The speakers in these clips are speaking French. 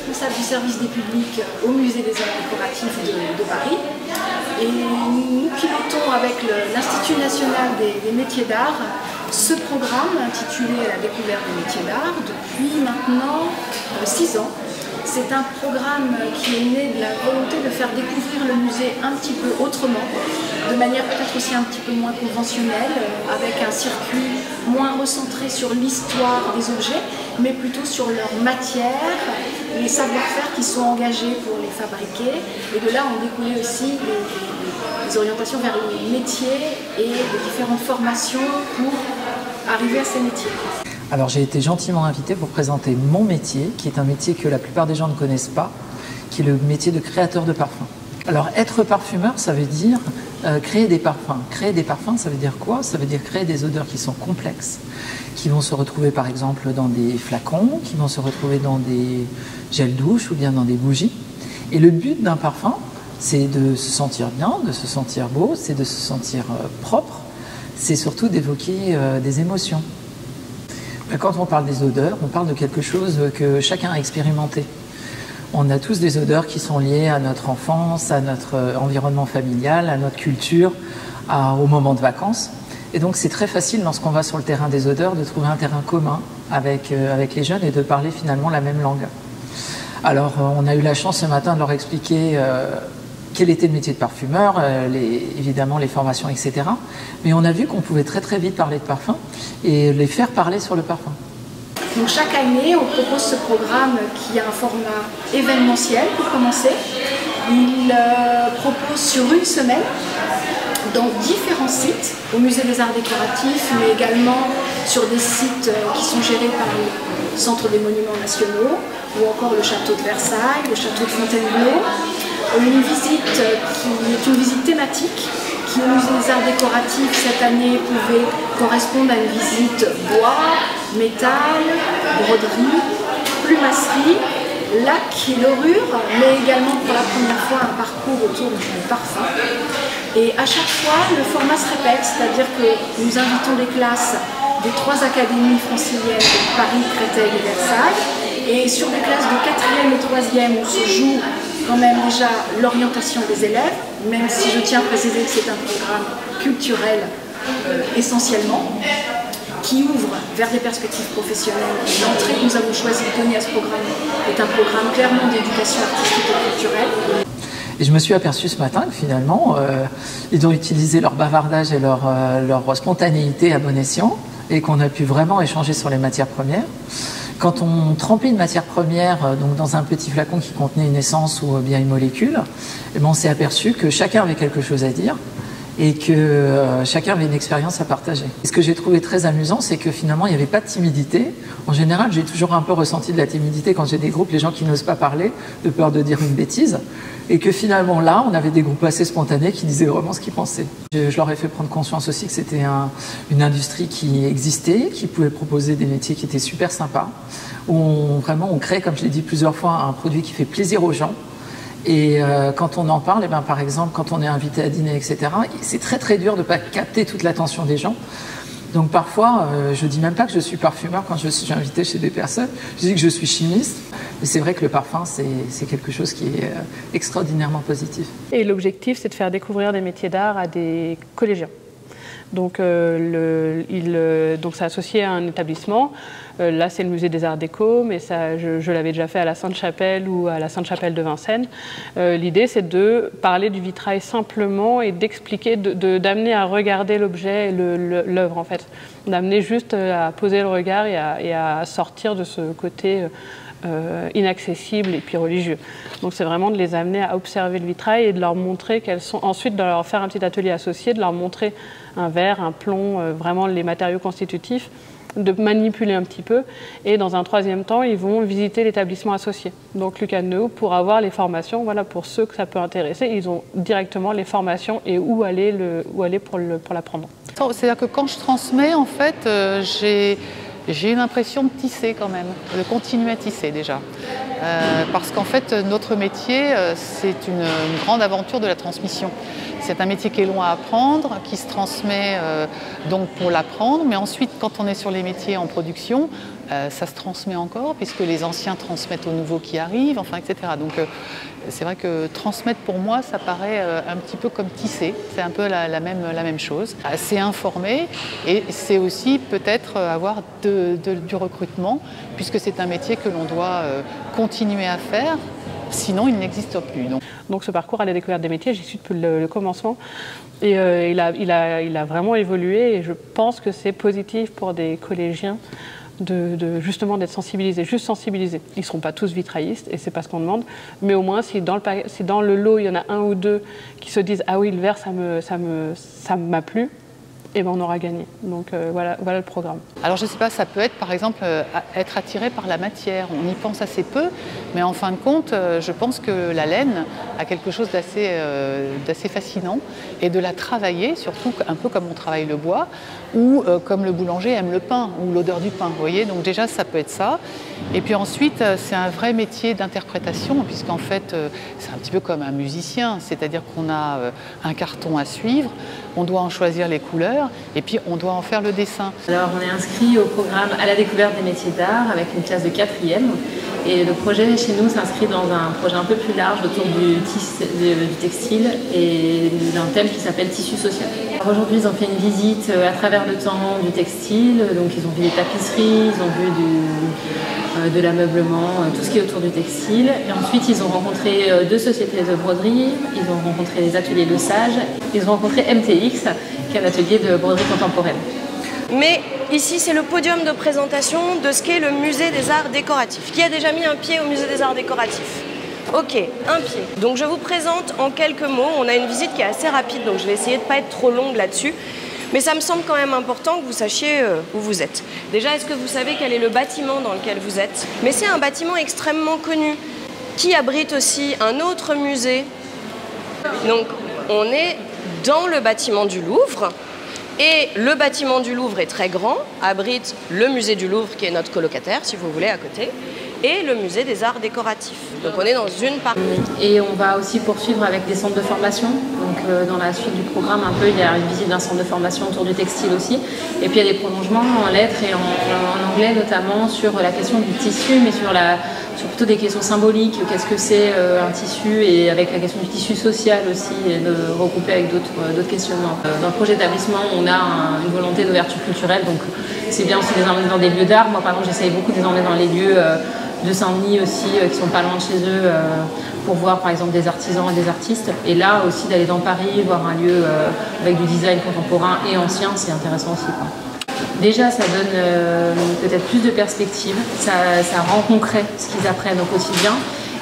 responsable du service des publics au Musée des Arts Décoratifs de Paris. Et nous pilotons avec l'Institut national des métiers d'art ce programme intitulé « La découverte des métiers d'art » depuis maintenant 6 ans. C'est un programme qui est né de la volonté de faire découvrir le musée un petit peu autrement, de manière peut-être aussi un petit peu moins conventionnelle, avec un circuit moins recentré sur l'histoire des objets, mais plutôt sur leur matière, les savoir-faire qui sont engagés pour les fabriquer. Et de là ont découlé aussi les orientations vers les métiers et les différentes formations pour arriver à ces métiers. Alors j'ai été gentiment invitée pour présenter mon métier, qui est un métier que la plupart des gens ne connaissent pas, qui est le métier de créateur de parfums. Alors être parfumeur, ça veut dire créer des parfums. Créer des parfums, ça veut dire quoi? Ça veut dire créer des odeurs qui sont complexes, qui vont se retrouver par exemple dans des flacons, qui vont se retrouver dans des gels douche ou bien dans des bougies. Et le but d'un parfum, c'est de se sentir bien, de se sentir beau, c'est de se sentir propre, c'est surtout d'évoquer des émotions. Quand on parle des odeurs, on parle de quelque chose que chacun a expérimenté. On a tous des odeurs qui sont liées à notre enfance, à notre environnement familial, à notre culture, au moment de vacances. Et donc c'est très facile lorsqu'on va sur le terrain des odeurs de trouver un terrain commun avec les jeunes et de parler finalement la même langue. Alors on a eu la chance ce matin de leur expliquer quel était le métier de parfumeur, évidemment les formations, etc. Mais on a vu qu'on pouvait très très vite parler de parfum et les faire parler sur le parfum. Donc chaque année, on propose ce programme qui a un format événementiel pour commencer. Il propose sur une semaine dans différents sites, au Musée des Arts Décoratifs, mais également sur des sites qui sont gérés par le Centre des Monuments Nationaux, ou encore le Château de Versailles, le Château de Fontainebleau. Une visite qui est une visite thématique, qui au Musée des Arts Décoratifs cette année pouvait correspondre à une visite bois, métal, broderie, plumasserie, lac et dorure, mais également pour la première fois un parcours autour du parfum. Et à chaque fois, le format se répète, c'est-à-dire que nous invitons des classes des 3 académies franciliennes de Paris, Créteil et Versailles. Et sur des classes de 4e et 3e, on se joue quand même déjà l'orientation des élèves, même si je tiens à préciser que c'est un programme culturel essentiellement, qui ouvre vers des perspectives professionnelles. L'entrée que nous avons choisi de donner à ce programme est un programme clairement d'éducation artistique et culturelle. Et je me suis aperçu ce matin que finalement, ils ont utilisé leur bavardage et leur spontanéité à bon escient, et qu'on a pu vraiment échanger sur les matières premières. Quand on trempait une matière première donc dans un petit flacon qui contenait une essence ou bien une molécule, eh bien on s'est aperçu que chacun avait quelque chose à dire et que chacun avait une expérience à partager. Et ce que j'ai trouvé très amusant, c'est que finalement, il n'y avait pas de timidité. En général, j'ai toujours un peu ressenti de la timidité quand j'ai des groupes, les gens qui n'osent pas parler, de peur de dire une bêtise. Et que finalement, là, on avait des groupes assez spontanés qui disaient vraiment ce qu'ils pensaient. Je leur ai fait prendre conscience aussi que c'était une industrie qui existait, qui pouvait proposer des métiers qui étaient super sympas, où vraiment on crée, comme je l'ai dit plusieurs fois, un produit qui fait plaisir aux gens. Et quand on en parle, eh bien, par exemple, quand on est invité à dîner, etc., c'est très très dur de ne pas capter toute l'attention des gens. Donc parfois, je ne dis même pas que je suis parfumeur quand je suis invité chez des personnes, je dis que je suis chimiste. Et c'est vrai que le parfum, c'est quelque chose qui est extraordinairement positif. Et l'objectif, c'est de faire découvrir des métiers d'art à des collégiens. Donc, donc c'est associé à un établissement. Là, c'est le Musée des Arts Déco, mais ça, je l'avais déjà fait à la Sainte-Chapelle ou à la Sainte-Chapelle de Vincennes. L'idée, c'est de parler du vitrail simplement et d'expliquer, d'amener à regarder l'objet et l'œuvre, en fait. D'amener juste à poser le regard et à sortir de ce côté inaccessible et puis religieux. Donc c'est vraiment de les amener à observer le vitrail et de leur montrer quels sont, ensuite de leur faire un petit atelier associé, de leur montrer un verre, un plomb, vraiment les matériaux constitutifs, de manipuler un petit peu, et dans un troisième temps ils vont visiter l'établissement associé, donc Lucano, pour avoir les formations. Voilà, pour ceux que ça peut intéresser, ils ont directement les formations et où aller pour l'apprendre. C'est-à-dire que quand je transmets, en fait, j'ai une impression de tisser quand même, de continuer à tisser déjà. Parce qu'en fait, notre métier, c'est une grande aventure de la transmission. C'est un métier qui est long à apprendre, qui se transmet donc pour l'apprendre, mais ensuite, quand on est sur les métiers en production, ça se transmet encore, puisque les anciens transmettent aux nouveaux qui arrivent, enfin, etc. Donc c'est vrai que transmettre pour moi, ça paraît un petit peu comme tisser, c'est un peu la même chose. C'est informer et c'est aussi peut-être avoir du recrutement, puisque c'est un métier que l'on doit continuer à faire, sinon il n'existe plus. Donc ce parcours à la découverte des métiers, j'y suis depuis le commencement et il a vraiment évolué et je pense que c'est positif pour des collégiens justement d'être sensibilisés, juste sensibilisés. Ils ne seront pas tous vitraillistes et c'est pas ce qu'on demande, mais au moins si dans le lot il y en a un ou deux qui se disent ah oui le vert ça m'a plu, et ben on aura gagné. Donc voilà le programme. Alors je ne sais pas, ça peut être par exemple être attiré par la matière. On y pense assez peu, mais en fin de compte, je pense que la laine a quelque chose d'assez fascinant et de la travailler, surtout un peu comme on travaille le bois, ou comme le boulanger aime le pain, ou l'odeur du pain, vous voyez. Donc déjà ça peut être ça. Et puis ensuite, c'est un vrai métier d'interprétation, puisqu'en fait, c'est un petit peu comme un musicien, c'est-à-dire qu'on a un carton à suivre, on doit en choisir les couleurs, et puis on doit en faire le dessin. Alors on est inscrit au programme à la découverte des métiers d'art avec une classe de 4e. Et le projet chez nous s'inscrit dans un projet un peu plus large autour du textile et d'un thème qui s'appelle tissu social. Aujourd'hui, ils ont fait une visite à travers le temps du textile, donc ils ont vu des tapisseries, ils ont vu de l'ameublement, tout ce qui est autour du textile. Et ensuite, ils ont rencontré 2 sociétés de broderie, ils ont rencontré les ateliers Le Sage, ils ont rencontré MTX, qui est un atelier de broderie contemporaine. Mais ici, c'est le podium de présentation de ce qu'est le musée des arts décoratifs. Qui a déjà mis un pied au musée des arts décoratifs? Ok, un pied. Donc je vous présente en quelques mots. On a une visite qui est assez rapide, donc je vais essayer de ne pas être trop longue là-dessus. Mais ça me semble quand même important que vous sachiez où vous êtes. Déjà, est-ce que vous savez quel est le bâtiment dans lequel vous êtes? Mais c'est un bâtiment extrêmement connu, qui abrite aussi un autre musée. Donc on est dans le bâtiment du Louvre. Et le bâtiment du Louvre est très grand, abrite le musée du Louvre qui est notre colocataire, si vous voulez, à côté, et le musée des arts décoratifs. Donc on est dans une partie. Et on va aussi poursuivre avec des centres de formation. Donc dans la suite du programme, un peu, il y a une visite d'un centre de formation autour du textile aussi. Et puis il y a des prolongements en lettres et en anglais notamment sur la question du tissu, mais sur plutôt des questions symboliques. Qu'est-ce que c'est un tissu, et avec la question du tissu social aussi, et de regrouper avec d'autres questionnements. Dans le projet d'établissement, on a une volonté d'ouverture culturelle, donc c'est bien aussi de les emmener dans des lieux d'art. Moi par exemple, j'essaye beaucoup de les emmener dans les lieux de Saint-Denis aussi, qui sont pas loin de chez eux, pour voir par exemple des artisans et des artistes. Et là aussi d'aller dans Paris, voir un lieu avec du design contemporain et ancien, c'est intéressant aussi, quoi. Déjà, ça donne peut-être plus de perspectives, ça rend concret ce qu'ils apprennent au quotidien.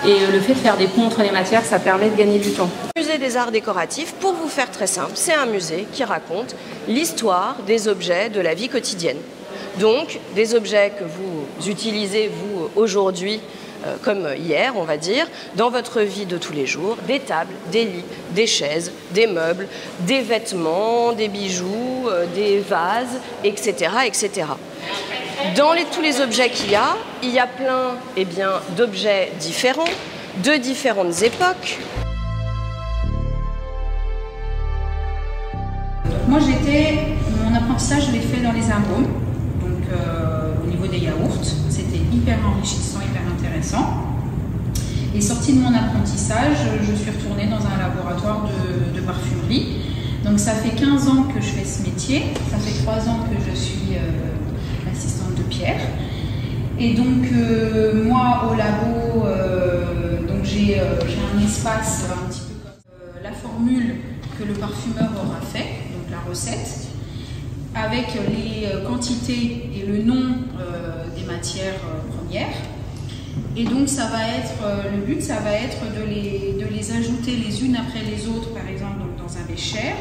Et le fait de faire des ponts entre les matières, ça permet de gagner du temps. Le musée des arts décoratifs, pour vous faire très simple, c'est un musée qui raconte l'histoire des objets de la vie quotidienne. Donc, des objets que vous utilisez, vous, aujourd'hui, comme hier, on va dire, dans votre vie de tous les jours, des tables, des lits, des chaises, des meubles, des vêtements, des bijoux, des vases, etc., etc. Dans tous les objets qu'il y a plein d'objets différents, de différentes époques. Moi, mon apprentissage, je l'ai fait dans les arômes, donc au niveau des yaourts. C'était hyper enrichissant, hyper intéressant. Et sortie de mon apprentissage, je suis retournée dans un laboratoire de parfumerie. Donc ça fait 15 ans que je fais ce métier, ça fait 3 ans que je suis l'assistante de Pierre. Et donc moi au labo, j'ai un espace un petit peu comme la formule que le parfumeur aura fait, donc la recette, avec les quantités et le nom des matières premières. Et donc ça va être, le but ça va être de les ajouter les unes après les autres, par exemple dans un bécher,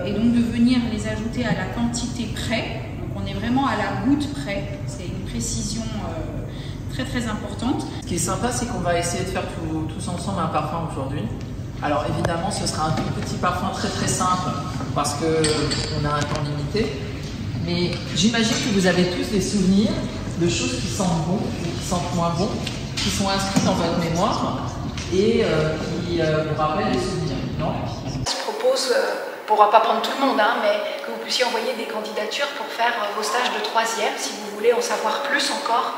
et donc de venir les ajouter à la quantité près. Donc on est vraiment à la goutte près, c'est une précision très très importante. Ce qui est sympa, c'est qu'on va essayer de faire tous ensemble un parfum aujourd'hui. Alors évidemment, ce sera un tout petit parfum très très simple parce qu'on a un temps limité. Mais j'imagine que vous avez tous des souvenirs de choses qui sentent bon ou qui sentent moins bon, qui sont inscrites dans votre mémoire et qui vous rappellent des souvenirs, non ? Je propose ne pourra pas prendre tout le monde, hein, mais que vous puissiez envoyer des candidatures pour faire vos stages de 3e, si vous voulez en savoir plus encore,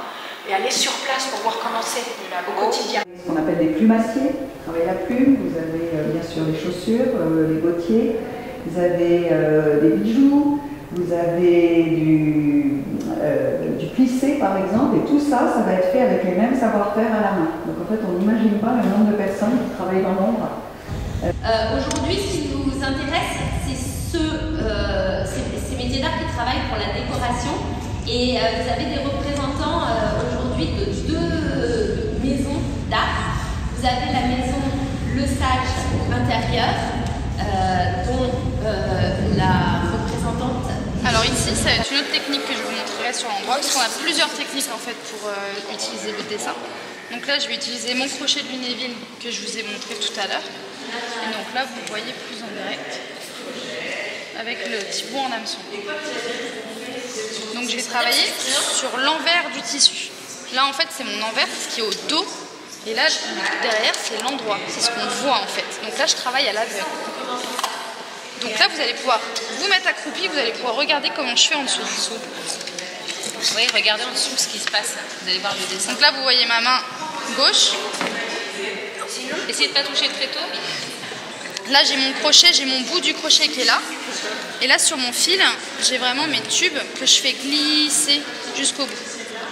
et aller sur place pour voir comment c'est au quotidien. Ce qu'on appelle des plumassiers, travailler la plume, vous avez bien sûr les chaussures, les botttiers, vous avez des bijoux, vous avez du plissé par exemple, et tout ça, ça va être fait avec les mêmes savoir-faire à la main. Donc en fait, on n'imagine pas le nombre de personnes qui travaillent dans l'ombre. Aujourd'hui, ce qui nous intéresse, c'est ces métiers d'art qui travaillent pour la décoration. Et vous avez des représentants aujourd'hui de 2 maisons d'art. Vous avez la maison Le Sage intérieur, dont la représentante... Alors ici, ça va être une autre technique que je vous montrerai sur l'endroit, parce qu'on a plusieurs techniques en fait pour utiliser le dessin. Donc là, je vais utiliser mon crochet de Lunéville que je vous ai montré tout à l'heure. Et donc là, vous voyez plus en direct, avec le petit bout en hameçon. Donc je vais travailler sur l'envers du tissu. Là, en fait, c'est mon envers, ce qui est au dos. Et là, derrière, c'est l'endroit. C'est ce qu'on voit en fait. Donc là, je travaille à l'aveugle. Donc là, vous allez pouvoir vous mettre accroupi, vous allez pouvoir regarder comment je fais en dessous. Oui, regardez en dessous ce qui se passe. Vous allez voir le dessin. Donc là, vous voyez ma main gauche. Essayez de ne pas toucher le tréteau. Là, j'ai mon crochet, j'ai mon bout du crochet qui est là. Et là, sur mon fil, j'ai vraiment mes tubes que je fais glisser jusqu'au bout.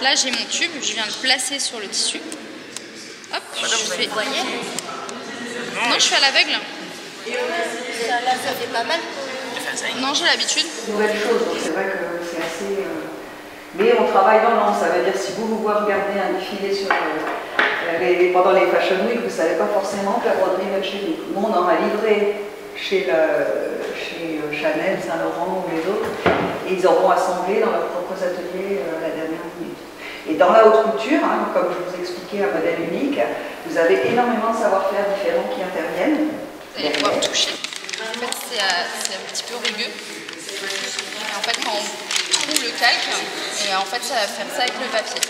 Là, j'ai mon tube, je viens le placer sur le tissu. Hop, je fais... Vous voyez? Non, je fais à l'aveugle. Là, ça fait pas mal. Non, j'ai l'habitude. C'est une nouvelle chose, donc c'est vrai que c'est assez... Mais on travaille dans l'ombre, ça veut dire si vous voyez regarder un défilé sur pendant les Fashion Week, vous ne savez pas forcément que la broderie va être chez nous. Nous, on en a livré chez Chanel, Saint-Laurent ou les autres, et ils auront assemblé dans leurs propres ateliers la dernière minute. Et dans la haute couture, hein, comme je vous expliquais, un modèle unique, vous avez énormément de savoir-faire différents qui interviennent. Vous allez pouvoir toucher. En fait, c'est un petit peu rugueux. Et en fait, quand on trouve le calque, et en fait, ça va faire ça avec le papier.